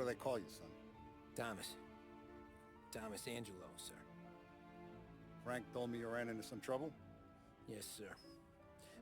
do they call you, son? Thomas. Thomas Angelo, sir. Frank told me you ran into some trouble? Yes, sir.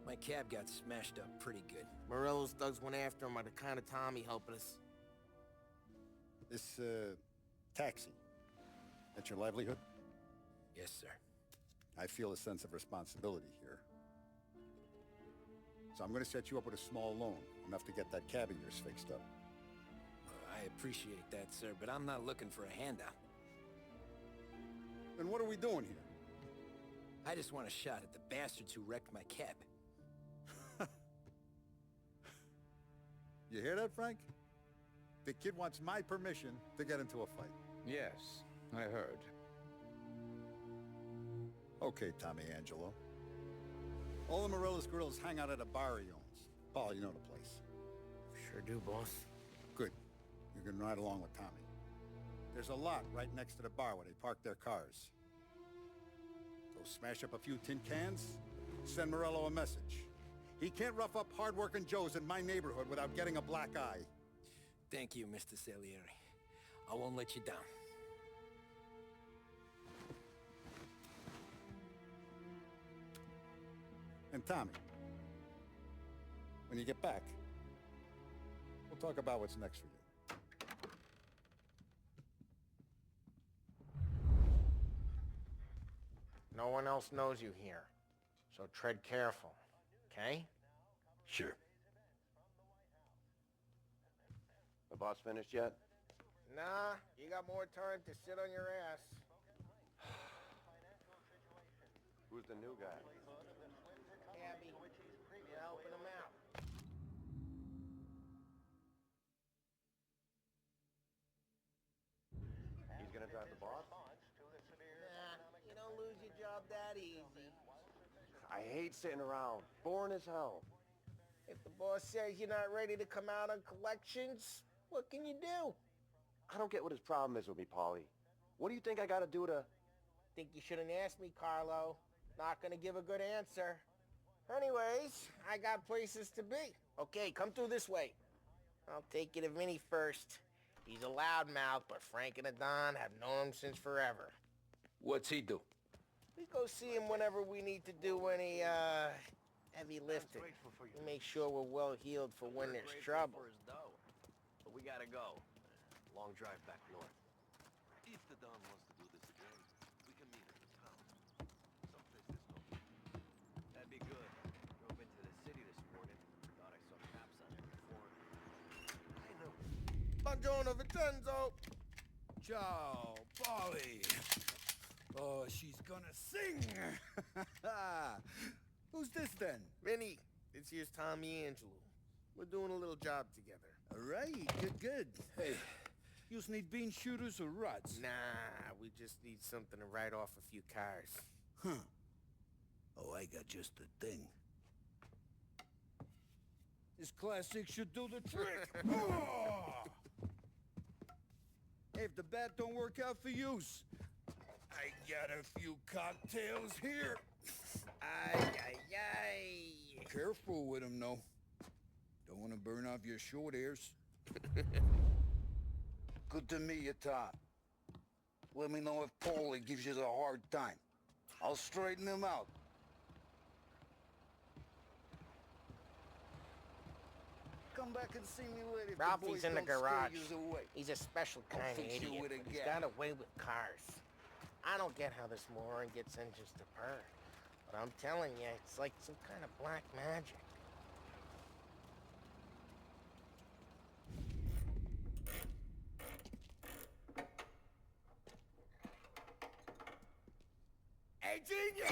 My cab got smashed up pretty good. Morello's thugs went after him by the kind of Tommy helping us. This, taxi. That's your livelihood? Yes, sir. I feel a sense of responsibility here. So I'm gonna set you up with a small loan, enough to get that cab of yours fixed up. I appreciate that, sir, but I'm not looking for a handout. Then what are we doing here? I just want a shot at the bastards who wrecked my cab. You hear that, Frank? The kid wants my permission to get into a fight. Yes, I heard. Okay, Tommy Angelo. All the Morello's girls hang out at a bar he owns. Paul, you know the place. Sure do, boss. Good. You can ride along with Tommy. There's a lot right next to the bar where they park their cars. Go smash up a few tin cans, send Morello a message. He can't rough up hard-working Joes in my neighborhood without getting a black eye. Thank you, Mr. Salieri. I won't let you down. And Tommy, when you get back, we'll talk about what's next for you. No one else knows you here, so tread careful, okay? Sure. The boss finished yet? Nah, you got more time to sit on your ass. Who's the new guy? Abby, you're helping him out. He's gonna drive the boss? Nah, you don't lose your job that easy. I hate sitting around. Boring as hell. If the boss says you're not ready to come out on collections, what can you do? I don't get what his problem is with me, Paulie. What do you think I gotta do to... Think you shouldn't ask me, Carlo. Not gonna give a good answer. Anyways, I got places to be. Okay, come through this way. I'll take you to Vinny first. He's a loudmouth, but Frank and the Don have known him since forever. What's he do? We go see him whenever we need to do any, heavy lifting. We make sure we're well healed for when there's trouble. But we gotta go. Long drive back north. If the Don wants to do this again, we can meet in town. Someplace there's no people. That'd be good. Drove into the city this morning. Thought I saw cops on every corner. I know. Buongiorno, Vincenzo! Ciao, Polly. Oh, she's gonna sing. Who's this then? Vinny, this here's Tommy Angelo. We're doing a little job together. All right, good. Hey, you need bean shooters or rods? Nah, we just need something to write off a few cars. Huh. Oh, I got just the thing. This classic should do the trick. Oh! Hey, if the bat don't work out for use, I got a few cocktails here. Ay. Careful with them, though. Don't want to burn off your short hairs. Good to meet you, Tom. Let me know if Paulie gives you a hard time. I'll straighten him out. Come back and see me later. If Ralphie's the in the boys don't garage. scare yous away. He's a special kind of fix you idiot. with a But he's gap. got a way with cars. I don't get how this moron gets engines to purr. But I'm telling you, it's like some kind of black magic. Hey, genius!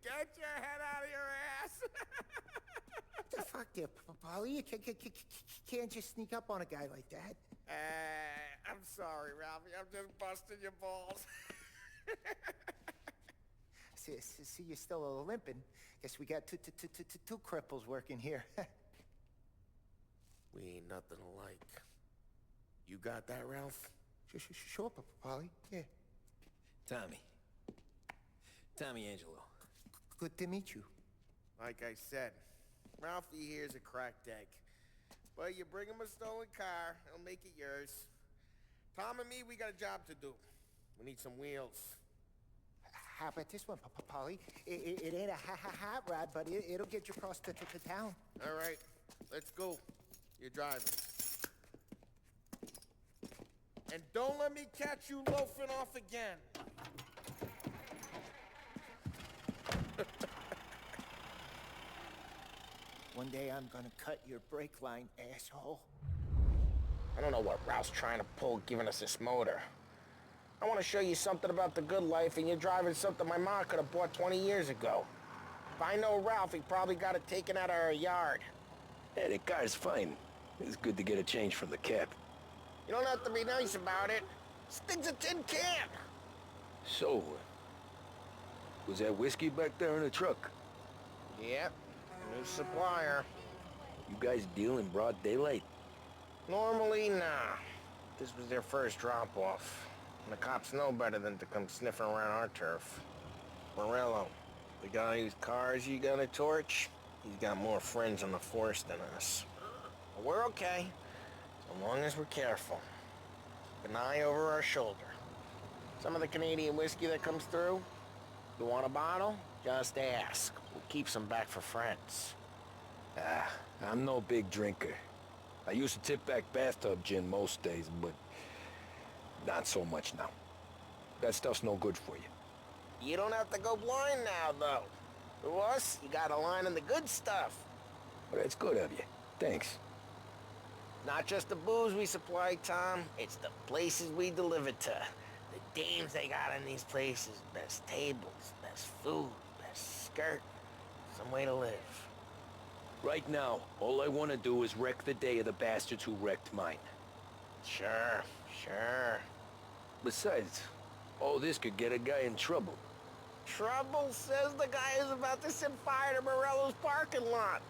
Get your head out of your ass! What the fuck there, Paulie? You can't just sneak up on a guy like that. I'm sorry, Ralphie. I'm just busting your balls. See, you're still limping. Guess we got two cripples working here. We ain't nothing alike. You got that, Ralph? Sure, Paulie. Yeah. Tommy Angelo. Good to meet you. Like I said, Ralphie here's a cracked egg. Well, you bring him a stolen car, he'll make it yours. Tom and me, we got a job to do. We need some wheels. How about this one, Polly? It ain't a hot rod, but it'll get you across to town. All right, let's go. You're driving. And don't let me catch you loafing off again. One day I'm gonna cut your brake line, asshole. I don't know what Ralph's trying to pull giving us this motor. I want to show you something about the good life, and you're driving something my mom could have bought 20 years ago. If I know Ralph, he probably got it taken out of our yard. Hey, the car's fine. It's good to get a change from the cab. You don't have to be nice about it. This thing's a tin can. So, was that whiskey back there in the truck? Yep, new supplier. You guys deal in broad daylight? Normally, nah. This was their first drop-off. And the cops know better than to come sniffing around our turf. Morello, the guy whose cars you got a torch, he's got more friends on the force than us. But we're okay, so long as we're careful. An eye over our shoulder. Some of the Canadian whiskey that comes through, you want a bottle? Just ask. We'll keep some back for friends. I'm no big drinker. I used to tip back bathtub gin most days, but not so much now. That stuff's no good for you. You don't have to go blind now, though. To us, you got a line on the good stuff. But that's good of you. Thanks. Not just the booze we supply, Tom. It's the places we deliver to. The dames they got in these places. Best tables, best food, best skirt. Some way to live. Right now, all I want to do is wreck the day of the bastards who wrecked mine. Sure, sure. Besides, all this could get a guy in trouble. Trouble says the guy is about to set fire to Morello's parking lot.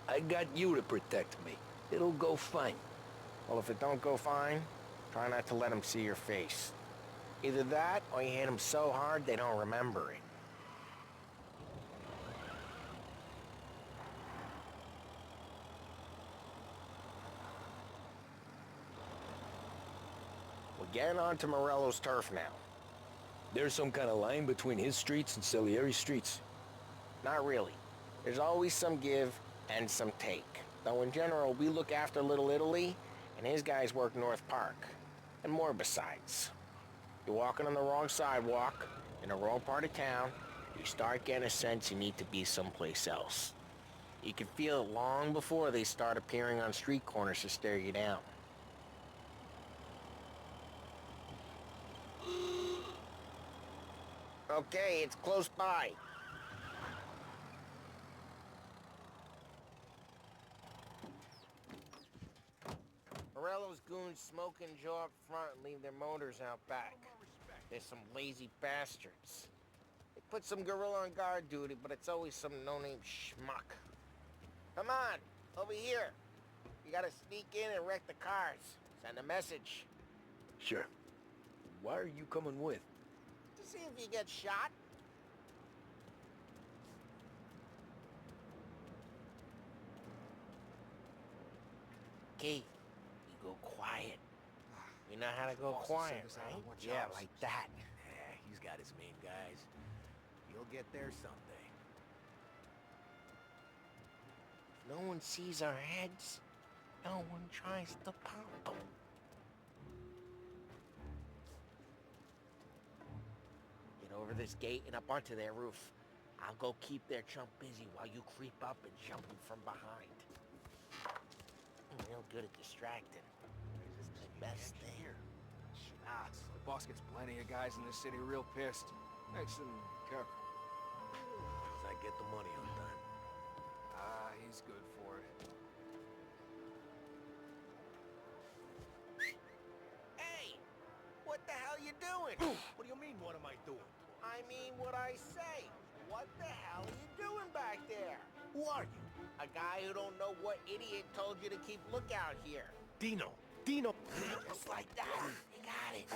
I got you to protect me. It'll go fine. Well, if it don't go fine, try not to let him see your face. Either that, or you hit him so hard they don't remember it. We're getting onto Morello's turf now. There's some kind of line between his streets and Salieri's streets. Not really. There's always some give and some take. Though in general, we look after Little Italy, and his guys work North Park. And more besides. You're walking on the wrong sidewalk, in the wrong part of town, you start getting a sense you need to be someplace else. You can feel it long before they start appearing on street corners to stare you down. Okay, it's close by. Morello's goons smoke and jaw up front and leave their motors out back. They're some lazy bastards. They put some gorilla on guard duty, but it's always some no-name schmuck. Come on, over here. You gotta sneak in and wreck the cars. Send a message. Sure. Why are you coming with? To see if you get shot. Okay, you go quiet. You know how to go quiet, right? Yeah, like that. Yeah, he's got his main guys. He'll get there someday. If no one sees our heads, no one tries to pop them. Get over this gate and up onto their roof. I'll go keep their chump busy while you creep up and jump him from behind. I'm real good at distracting. It's my best thing. Nah, the boss gets plenty of guys in this city real pissed. Makes them careful. Does I get the money on time? Ah, he's good for it. Hey! What the hell you doing? What do you mean, what am I doing? I mean what I say. What the hell are you doing back there? Who are you? A guy who don't know what idiot told you to keep lookout here. Dino. Just like that. You got it.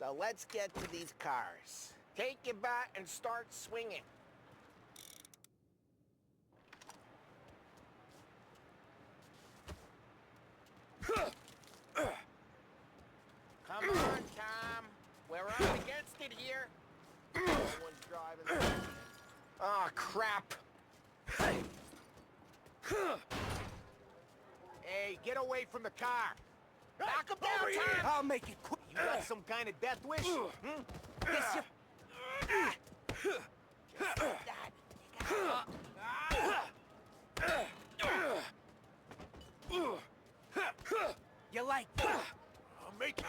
So let's get to these cars. Take your bat and start swinging. Come on, Tom. We're up against it here. No one's driving. Oh, crap. Hey, get away from the car. Knock him down, Tom! I'll make it quick. You got some kind of death wish? Hmm? This you... Just like that. You like that? I'll make it.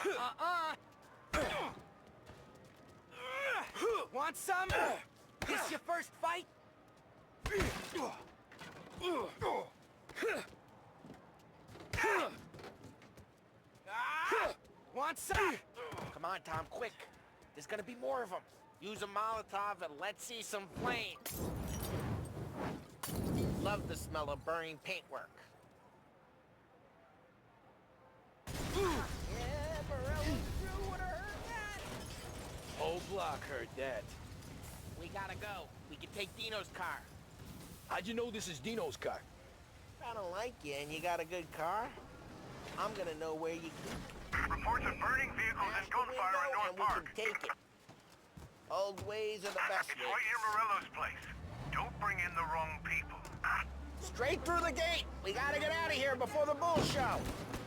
Want some? This your first fight? Want some? Come on, Tom, quick. There's gonna be more of them. Use a Molotov and let's see some flames. Love the smell of burning paintwork. Yeah, Morello's crew would've heard that. Whole block heard that. We gotta go. We can take Dino's car. How'd you know this is Dino's car? I don't like you and you got a good car. I'm gonna know where you Reports of burning vehicles and gunfire in North and we Park. can take it. Old ways are the best It's ways. right near Morello's place. Don't bring in the wrong people. Straight through the gate. We gotta get out of here before the bull show.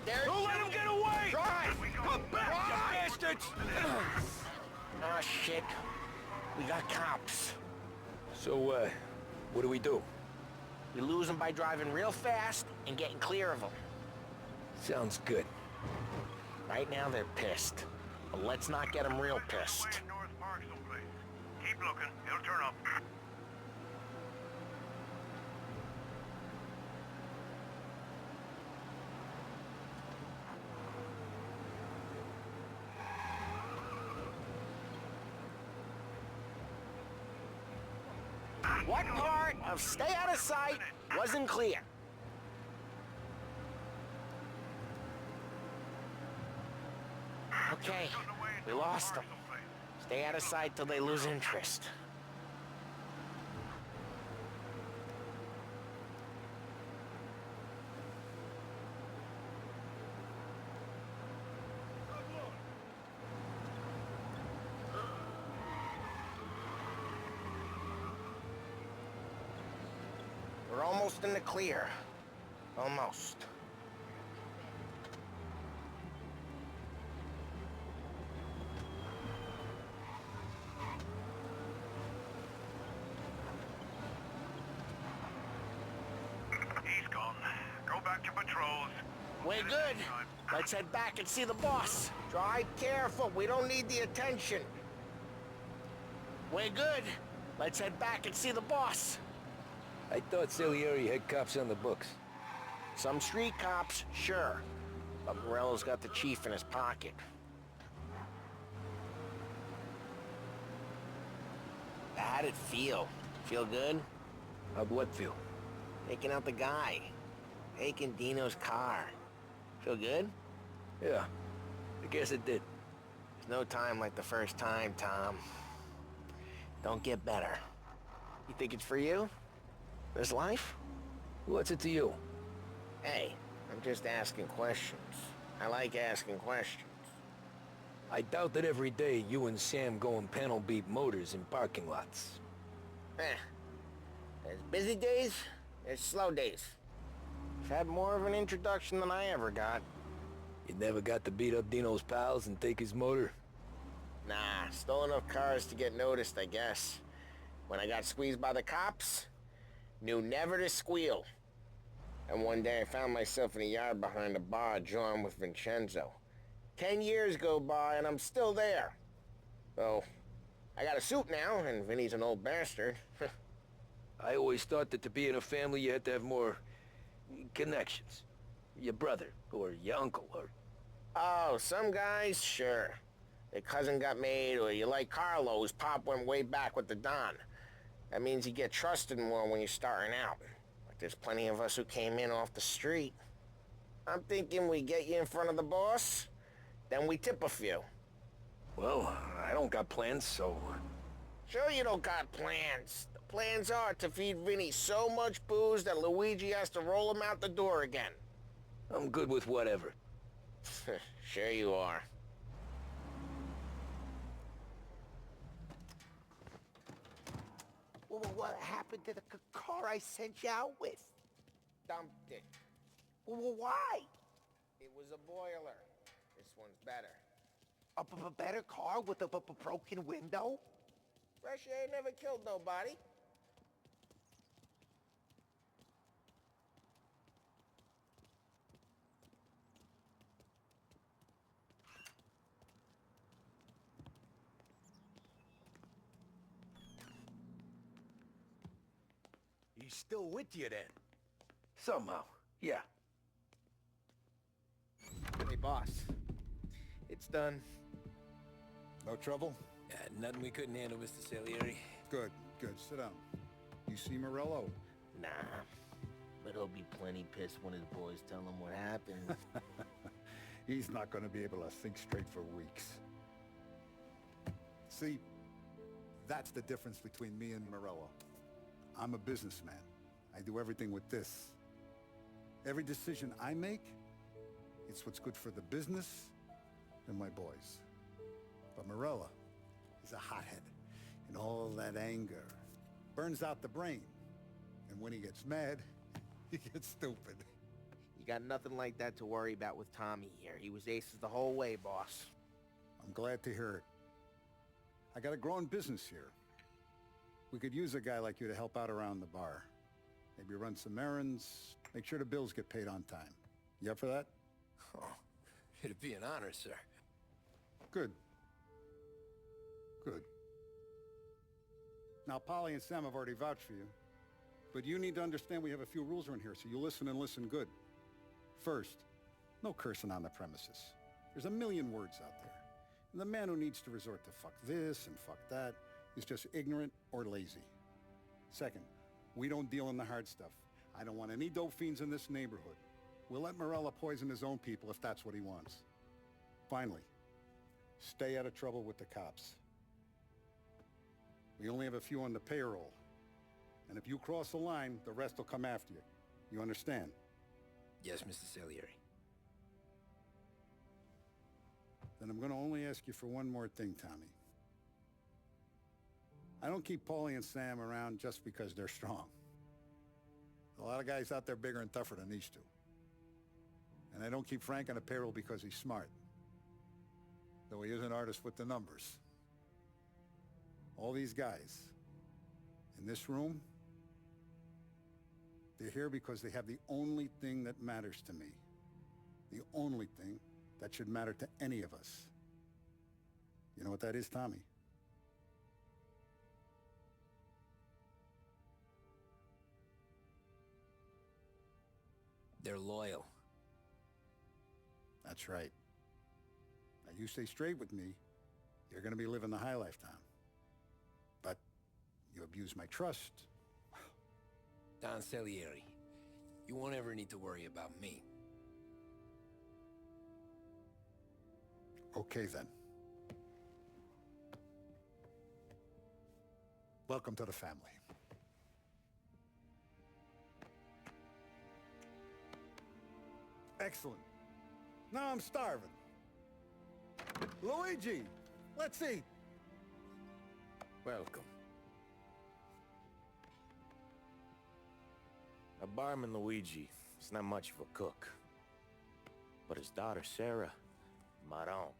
There's Don't let him get away! Drive! Come back, you bastards! Oh, shit. We got cops. So, what do we do? We lose them by driving real fast and getting clear of them. Sounds good. Right now, they're pissed. But let's not get them real pissed. Way in North Park someplace. Keep looking. He'll turn up. What part of stay out of sight wasn't clear? Okay, we lost them. Stay out of sight till they lose interest. We're almost in the clear. Almost. He's gone. Go back to patrols. We're good. Let's head back and see the boss. Drive careful. We don't need the attention. We're good. Let's head back and see the boss. I thought Salieri had cops on the books. Some street cops, sure. But Morello's got the chief in his pocket. How'd it feel? Feel good? How'd what feel? Taking out the guy. Taking Dino's car. Feel good? Yeah, I guess it did. There's no time like the first time, Tom. Don't get better. You think it's for you? This life? What's it to you? Hey, I'm just asking questions. I like asking questions. I doubt that every day you and Sam go and panel beat motors in parking lots. There's busy days, there's slow days. I've had more of an introduction than I ever got. You never got to beat up Dino's pals and take his motor? Nah, stole enough cars to get noticed, I guess. When I got squeezed by the cops, knew never to squeal. And one day I found myself in a yard behind a bar drawn with Vincenzo. 10 years go by and I'm still there. So, I got a suit now, and Vinny's an old bastard. I always thought that to be in a family you had to have more connections. Your brother, or your uncle, or... Oh, some guys, sure. Their cousin got made, or you like Carlo's, Pop went way back with the Don. That means you get trusted more when you're starting out. Like there's plenty of us who came in off the street. I'm thinking we get you in front of the boss, then we tip a few. Well, I don't got plans, so... Sure you don't got plans. The plans are to feed Vinny so much booze that Luigi has to roll him out the door again. I'm good with whatever. Sure you are. Well, what happened to the car I sent you out with? Dumped it. Well, why? It was a boiler. This one's better. A better car with a broken window? Fresh air never killed nobody. He's still with you then? Somehow, yeah. Hey, boss. It's done. No trouble? Nothing we couldn't handle, Mr. Salieri. Good, good. Sit down. You see Morello? Nah. But he'll be plenty pissed when his boys tell him what happened. He's not going to be able to think straight for weeks. See, that's the difference between me and Morello. I'm a businessman. I do everything with this. Every decision I make, it's what's good for the business and my boys. But Morello is a hothead, and all that anger burns out the brain. And when he gets mad, he gets stupid. You got nothing like that to worry about with Tommy here. He was aces the whole way, boss. I'm glad to hear it. I got a growing business here. We could use a guy like you to help out around the bar. Maybe run some errands, make sure the bills get paid on time. You up for that? Oh, it'd be an honor, sir. Good. Good. Now, Polly and Sam have already vouched for you. But you need to understand we have a few rules around here, so you listen and listen good. First, no cursing on the premises. There's a million words out there. And the man who needs to resort to fuck this and fuck that is just ignorant or lazy. Second, we don't deal in the hard stuff. I don't want any dope fiends in this neighborhood. We'll let Morella poison his own people if that's what he wants. Finally, stay out of trouble with the cops. We only have a few on the payroll. And if you cross the line, the rest will come after you. You understand? Yes, Mr. Salieri. Then I'm going to only ask you for one more thing, Tommy. I don't keep Paulie and Sam around just because they're strong. A lot of guys out there bigger and tougher than these two. And I don't keep Frank on the payroll because he's smart. Though he is an artist with the numbers. All these guys in this room, they're here because they have the only thing that matters to me. The only thing that should matter to any of us. You know what that is, Tommy? They're loyal. That's right. Now you stay straight with me, you're gonna be living the high life, Tom. But you abuse my trust. Don Salieri, you won't ever need to worry about me. Okay, then. Welcome to the family. Excellent. Now I'm starving. Luigi, let's eat. Welcome. A barman Luigi is not much of a cook. But his daughter Sarah, Maron,